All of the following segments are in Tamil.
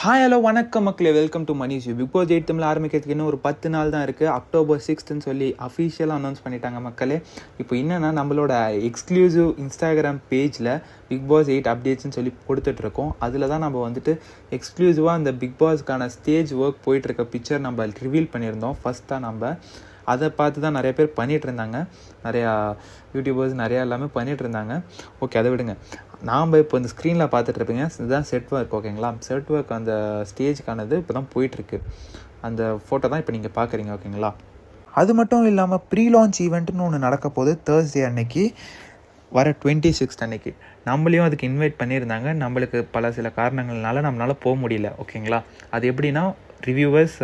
ஹாய் ஹலோ வணக்கம் மக்களே, welcome to Manish you. Big boss 8 Tamil ஆரம்பிக்கிறதுக்கு இன்னும் ஒரு 10 நாள் தான் இருக்குது. அக்டோபர் 6th சொல்லி அஃபீஷியலாக அனௌன்ஸ் பண்ணிட்டாங்க மக்களே. இப்போ என்னென்னா நம்மளோட எக்ஸ்க்ளூசிவ் இன்ஸ்டாகிராம் பேஜில் பிக் பாஸ் 8 அப்டேட்ஸ்னு சொல்லி கொடுத்துட்ருக்கோம். அதில் தான் நம்ம வந்துட்டு எக்ஸ்க்ளூசிவாக அந்த பிக் பாஸ்க்கான ஸ்டேஜ் ஒர்க் போயிட்டுருக்க பிக்சர் நம்ம ரிவீல் பண்ணியிருந்தோம். ஃபஸ்ட்டாக நம்ம அதை பார்த்து தான் நிறைய பேர் பண்ணிகிட்டு இருந்தாங்க. நிறையா யூடியூபர்ஸ் நிறையா எல்லாமே பண்ணிகிட்டு இருந்தாங்க. ஓகே, அதை விடுங்க. நாம் இப்போ இந்த ஸ்க்ரீனில் பார்த்துட்ருப்பீங்க, இதுதான் செட் ஒர்க். ஓகேங்களா, செட் ஒர்க் அந்த ஸ்டேஜுக்கானது இப்போ தான் போயிட்டுருக்கு. அந்த ஃபோட்டோ தான் இப்போ நீங்கள் பார்க்குறீங்க. ஓகேங்களா, அது மட்டும் இல்லாமல் ப்ரீ லான்ச் ஈவெண்ட்டுன்னு ஒன்று நடக்க போகுது தேர்ஸ்டே அன்னைக்கு, வர 26th அன்னைக்கு. நம்மளையும் அதுக்கு இன்வைட் பண்ணியிருந்தாங்க. நம்மளுக்கு சில காரணங்கள்னால நம்மளால் போக முடியல. ஓகேங்களா, அது எப்படின்னா reviewers,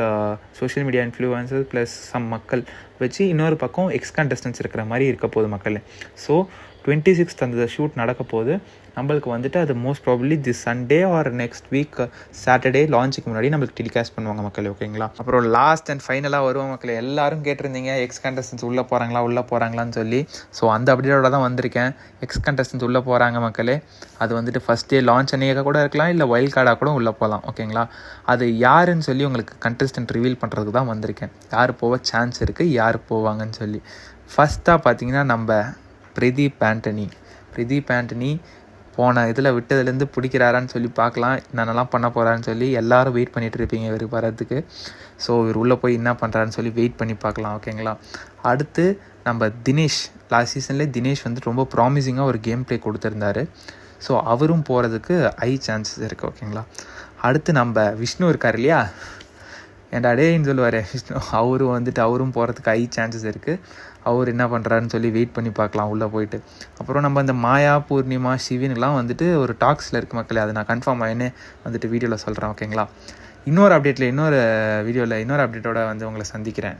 social media influencers plus some மக்கள் வச்சு இன்னொரு பக்கம் கண்டஸ்டன்ஸ் இருக்கிற மாதிரி இருக்க போகுது மக்கள். ஸோ 26th அந்த ஷூட் நடக்க போகுது. நம்மளுக்கு வந்துட்டு அது most probably this Sunday or next week Saturday லான்ச்சுக்கு முன்னாடி நம்மளுக்கு டெலிகாஸ்ட் பண்ணுவாங்க மக்கள். ஓகேங்களா, அப்புறம் லாஸ்ட் அண்ட் ஃபைனலாக வருவோம் மக்கள். எல்லாரும் கேட்டிருந்தீங்க கண்டஸ்டன்ஸ் உள்ளே போகிறாங்களான்னு சொல்லி. ஸோ அந்த அப்டேட்டோட தான் வந்திருக்கேன். கண்டஸ்டன்ஸ் உள்ளே போகிறாங்க மக்களே. அது வந்துட்டு ஃபஸ்ட் டே லான்ச் அன்னையாக கூட இருக்கலாம், இல்லை வைல்ட் கார்டாக கூட உள்ளே போகலாம். ஓகேங்களா, அது யாருன்னு சொல்லி உங்களுக்கு கண்டஸ்டன்ட் ரிவீல் பண்ணுறதுக்கு தான் வந்திருக்கேன். யார் போக சான்ஸ் இருக்குது, யார் போவாங்கன்னு சொல்லி. ஃபஸ்ட்டாக பார்த்தீங்கன்னா நம்ம பிரதீப் ஆண்டனி போன இதில் விட்டதுலேருந்து பிடிக்கிறாரான்னு சொல்லி பார்க்கலாம். என்னென்னலாம் பண்ண போகிறான்னு சொல்லி எல்லோரும் வெயிட் பண்ணிகிட்டு இருப்பீங்க இவர் வரதுக்கு. ஸோ இவர் உள்ளே போய் என்ன பண்ணுறாருன்னு சொல்லி வெயிட் பண்ணி பார்க்கலாம். ஓகேங்களா, அடுத்து நம்ம தினேஷ். லாஸ்ட் சீசன்லேயே தினேஷ் வந்து ரொம்ப ப்ராமிசிங்காக ஒரு கேம் ப்ளே கொடுத்துருந்தாரு. ஸோ அவரும் போகிறதுக்கு சான்சஸ் இருக்குது. ஓகேங்களா, அடுத்து நம்ம விஷ்ணு இருக்கார் இல்லையா, ஏன்டா டேன்னு சொல்லுவார் விஷ்ணு. அவரும் போகிறதுக்கு சான்சஸ் இருக்குது. அவர் என்ன பண்ணுறாருன்னு சொல்லி வெயிட் பண்ணி பார்க்கலாம் உள்ளே போயிட்டு. அப்புறம் நம்ம இந்த மாயா, பூர்ணிமா, சிவின்லாம் வந்துட்டு ஒரு டாக்ஸில் இருக்குது மக்களே. அதை நான் கன்ஃபார்ம் ஆகினே வந்துட்டு வீடியோவில் சொல்கிறேன். ஓகேங்களா, இன்னொரு அப்டேட்டோட வந்து உங்களை சந்திக்கிறேன்.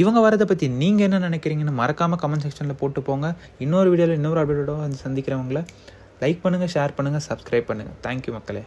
இவங்க வரதை பற்றி நீங்கள் என்ன நினைக்கிறீங்கன்னு மறக்காமல் கமெண்ட் செக்ஷனில் போட்டு போங்க. இன்னொரு வீடியோவில் இன்னொரு அப்டேட்டோட வந்து சந்திக்கிறவங்கள லைக் பண்ணுங்கள், ஷேர் பண்ணுங்கள், சப்ஸ்கிரைப் பண்ணுங்கள். தேங்க்யூ மக்களே.